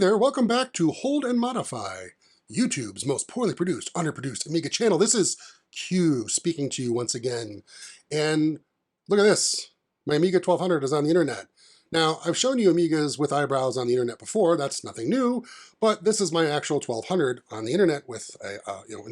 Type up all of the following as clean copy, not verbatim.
there, welcome back to Hold and Modify, YouTube's most poorly produced, underproduced Amiga channel. This is Q speaking to you once again. And look at this, my Amiga 1200 is on the internet. Now, I've shown you Amigas with eyebrows on the internet before, that's nothing new, but this is my actual 1200 on the internet with an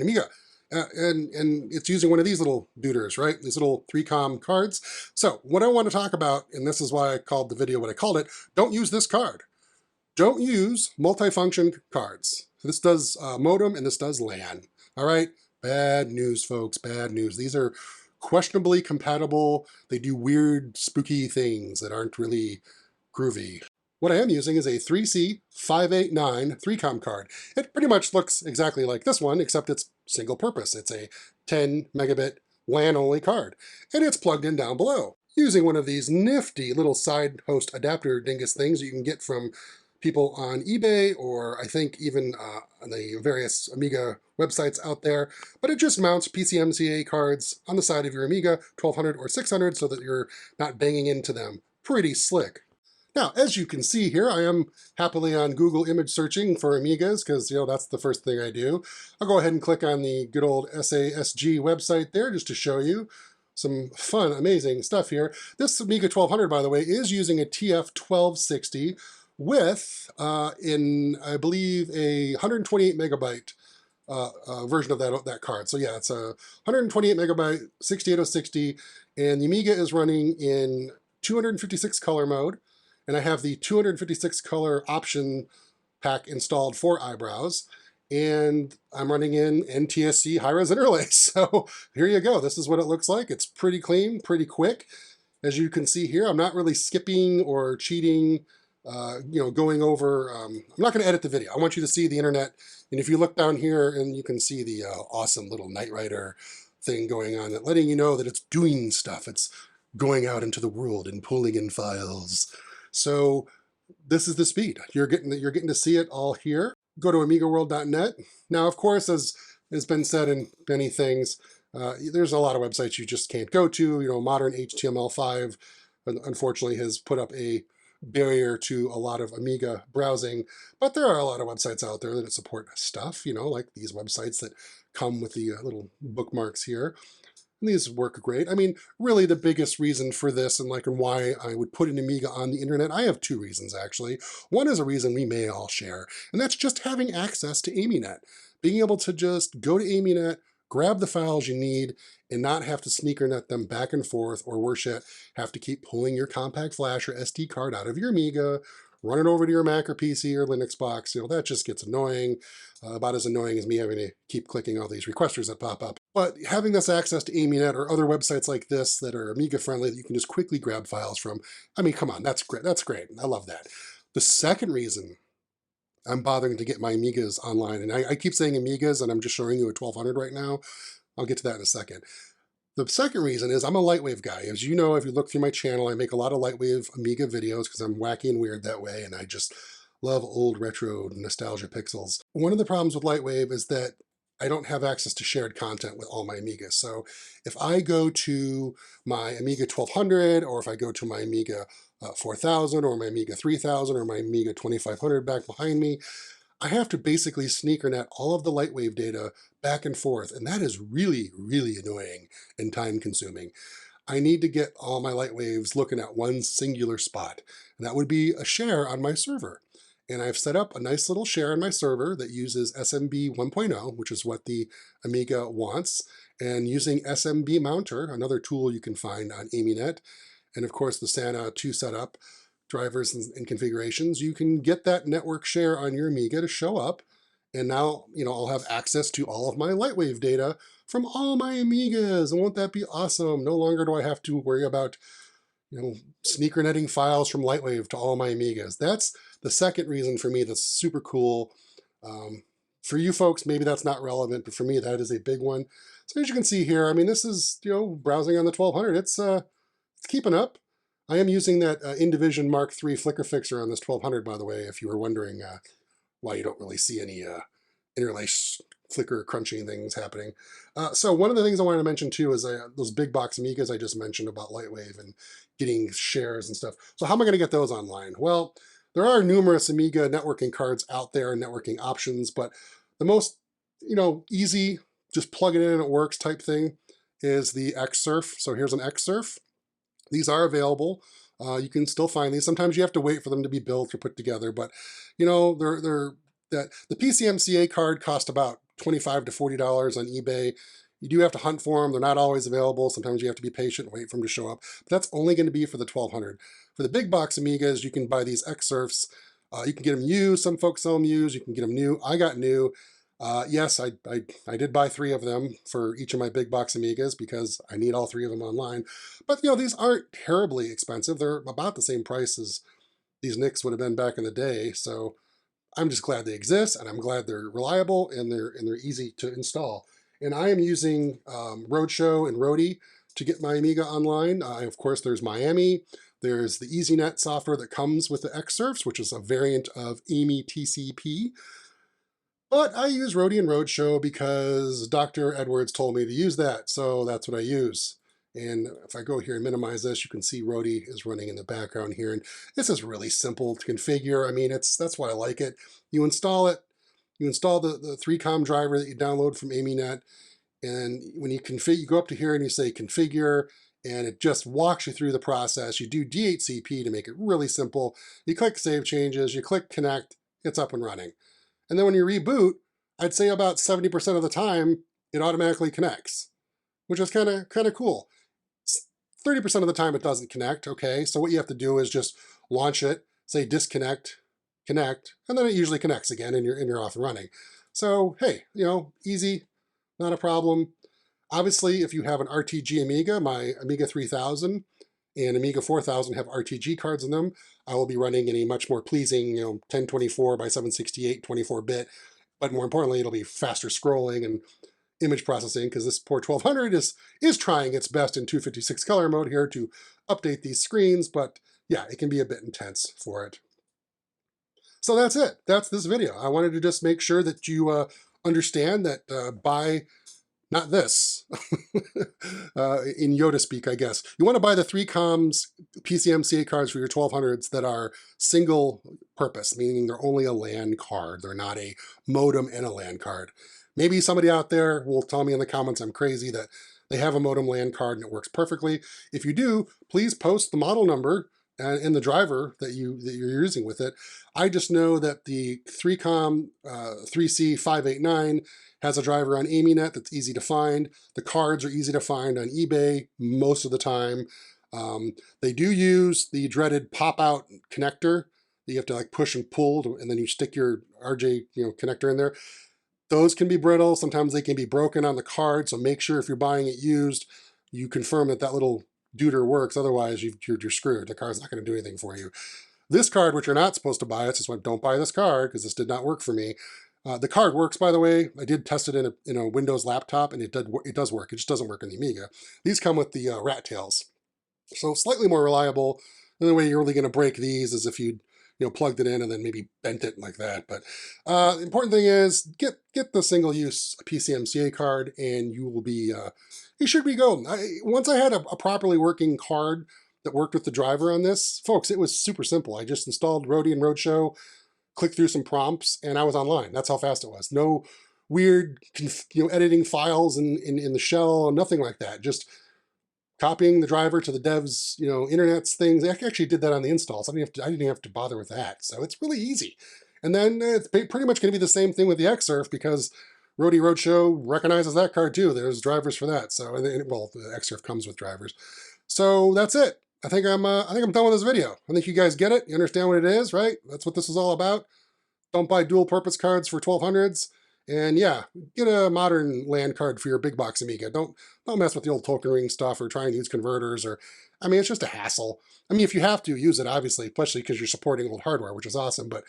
Amiga. And it's using one of these little duders, right? These little 3-com cards. So what I want to talk about, and this is why I called the video what I called it, don't use this card. Don't use multifunction cards. This does modem and this does LAN. All right, bad news, folks, bad news. These are questionably compatible. They do weird, spooky things that aren't really groovy. What I am using is a 3C589 3-com card. It pretty much looks exactly like this one, except it's single purpose. It's a 10 megabit LAN only card, and it's plugged in down below using one of these nifty little side host adapter dingus things you can get from people on eBay, or I think even on the various Amiga websites out there, but it just mounts PCMCA cards on the side of your Amiga 1200 or 600 so that you're not banging into them. Pretty slick. Now, as you can see here, I am happily on Google image searching for Amigas because, that's the first thing I do. I'll go ahead and click on the good old SASG website there just to show you some fun, amazing stuff here. This Amiga 1200, by the way, is using a TF1260 with, I believe, a 128 megabyte version of that card. So yeah, it's a 128 megabyte 68060, and the Amiga is running in 256 color mode, and I have the 256 color option pack installed for eyebrows, and I'm running in NTSC high-res interlace. So here you go. This is what it looks like. It's pretty clean, pretty quick. As you can see here, I'm not really skipping or cheating, going over. I'm not going to edit the video. I want you to see the internet. And if you look down here, and you can see the awesome little Knight Rider thing going on, that letting you know that it's doing stuff. It's going out into the world and pulling in files. So this is the speed. You're getting to see it all here. Go to amigaworld.net. Now, of course, as has been said in many things, there's a lot of websites you just can't go to. Modern HTML5, unfortunately, has put up a barrier to a lot of Amiga browsing, but there are a lot of websites out there that support stuff, like these websites that come with the little bookmarks here. And these work great. I mean, really the biggest reason for this and why I would put an Amiga on the internet, I have two reasons actually. One is a reason we may all share, and that's just having access to AmiNET. Being able to just go to AmiNET, grab the files you need, and not have to sneakernet them back and forth, or worse yet, have to keep pulling your compact flash or SD card out of your Amiga, run it over to your Mac or PC or Linux box. That just gets annoying, about as annoying as me having to keep clicking all these requesters that pop up. But having this access to AmiNET or other websites like this that are Amiga friendly that you can just quickly grab files from, I mean, come on, that's great. That's great. I love that. The second reason I'm bothering to get my Amigas online, and I keep saying Amigas, and I'm just showing you a 1200 right now. I'll get to that in a second. The second reason is I'm a Lightwave guy. As you know, if you look through my channel, I make a lot of Lightwave Amiga videos because I'm wacky and weird that way, and I just love old retro nostalgia pixels. One of the problems with Lightwave is that I don't have access to shared content with all my Amigas. So if I go to my Amiga 1200, or if I go to my Amiga 4000, or my Amiga 3000, or my Amiga 2500 back behind me, I have to basically sneakernet all of the Lightwave data back and forth, and that is really, really annoying and time-consuming. I need to get all my Lightwaves looking at one singular spot, and that would be a share on my server. And I've set up a nice little share on my server that uses SMB 1.0, which is what the Amiga wants, and using SMB Mounter, another tool you can find on AmiNET, and of course the SANA 2 setup, drivers and configurations, you can get that network share on your Amiga to show up. And now, I'll have access to all of my Lightwave data from all my Amigas. And won't that be awesome? No longer do I have to worry about, sneaker netting files from Lightwave to all my Amigas. That's the second reason for me that's super cool. For you folks, maybe that's not relevant, but for me, that is a big one. So as you can see here, I mean, this is, browsing on the 1200. It's keeping up. I am using that Indivision Mark III flicker fixer on this 1200, by the way, if you were wondering why you don't really see any interlace flicker crunching things happening. So one of the things I wanted to mention too is those big box Amigas I just mentioned about Lightwave and getting shares and stuff. So how am I going to get those online? Well, There are numerous Amiga networking cards out there and networking options, but the most, easy, just plug it in and it works type thing is the Xsurf. So here's an Xsurf. These are available. You can still find these. Sometimes you have to wait for them to be built or put together, but the PCMCA card cost about $25 to $40 on eBay. You do have to hunt for them. They're not always available. Sometimes you have to be patient and wait for them to show up. But that's only going to be for the 1200. For the big box Amigas, you can buy these Xsurfs. You can get them used. Some folks sell them used. You can get them new. I got new. Yes, I did buy 3 of them for each of my big box Amigas because I need all 3 of them online. But these aren't terribly expensive. They're about the same price as these NICs would have been back in the day. So I'm just glad they exist, and I'm glad they're reliable and they're easy to install. And I am using Roadshow and Roadie to get my Amiga online. Of course, there's Miami. There's the AmiNET software that comes with the Xsurfs, which is a variant of AmiTCP. But I use Roadie and Roadshow because Dr. Edwards told me to use that, so that's what I use. And if I go here and minimize this, you can see Roadie is running in the background here. And this is really simple to configure. I mean, that's why I like it. You install it. You install the 3COM driver that you download from AmiNET. And when you configure, you go up to here and you say configure, and it just walks you through the process. You do DHCP to make it really simple. You click Save Changes, you click Connect, it's up and running. And then when you reboot, I'd say about 70% of the time, it automatically connects, which is kind of cool. 30% of the time it doesn't connect, okay? So what you have to do is just launch it, say disconnect, connect, and then it usually connects again and you're off and running. So hey, easy, not a problem. Obviously, if you have an RTG Amiga, my Amiga 3000 and Amiga 4000 have RTG cards in them, I will be running in a much more pleasing, 1024 by 768 24-bit, but more importantly, it'll be faster scrolling and image processing because this poor 1200 is trying its best in 256 color mode here to update these screens, but yeah, it can be a bit intense for it. So that's it. That's this video. I wanted to just make sure that you understand that buy not this, in Yoda speak, I guess. You want to buy the 3COMs PCMCA cards for your 1200s that are single purpose, meaning they're only a LAN card. They're not a modem and a LAN card. Maybe somebody out there will tell me in the comments I'm crazy that they have a modem LAN card and it works perfectly. If you do, please post the model number and the driver that you're using with it. I just know that the 3COM 3C589 has a driver on AmiNET that's easy to find. The cards are easy to find on eBay most of the time. They do use the dreaded pop-out connector that you have to like push and pull, and then you stick your RJ connector in there. Those can be brittle. Sometimes they can be broken on the card, so make sure if you're buying it used, you confirm that little deuter works. Otherwise, you're screwed. The card's not going to do anything for you. This card, which you're not supposed to buy, it's just like, don't buy this card because this did not work for me. The card works, by the way. I did test it in a Windows laptop, and it does work. It just doesn't work in the Amiga. These come with the rat tails, so slightly more reliable. The only way you're really going to break these is if you plugged it in and then maybe bent it like that. But the important thing is get the single-use PCMCA card, and you will be you should be golden. Once I had a properly working card that worked with the driver on this, folks, it was super simple. I just installed Roadie and Roadshow, clicked through some prompts, and I was online. That's how fast it was. No weird, editing files in the shell, nothing like that. Just copying the driver to the devs, internet's things. I actually did that on the install, so I didn't have to bother with that. So it's really easy. And then it's pretty much going to be the same thing with the Xsurf because Roadie Roadshow recognizes that card too. There's drivers for that. So, well, the Xsurf comes with drivers. So that's it. I think I'm done with this video. I think you guys get it. You understand what it is, right? That's what this is all about. Don't buy dual purpose cards for 1200s. And yeah, get a modern LAN card for your big box Amiga. Don't mess with the old token ring stuff or try and use converters it's just a hassle. If you have to, use it, obviously, especially because you're supporting old hardware, which is awesome. But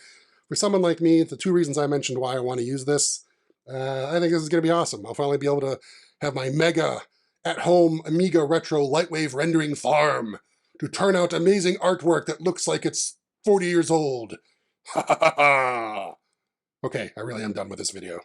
for someone like me, the 2 reasons I mentioned why I want to use this, I think this is going to be awesome. I'll finally be able to have my mega at-home Amiga retro lightwave rendering farm to turn out amazing artwork that looks like it's 40 years old. Ha ha ha ha! Okay, I really am done with this video.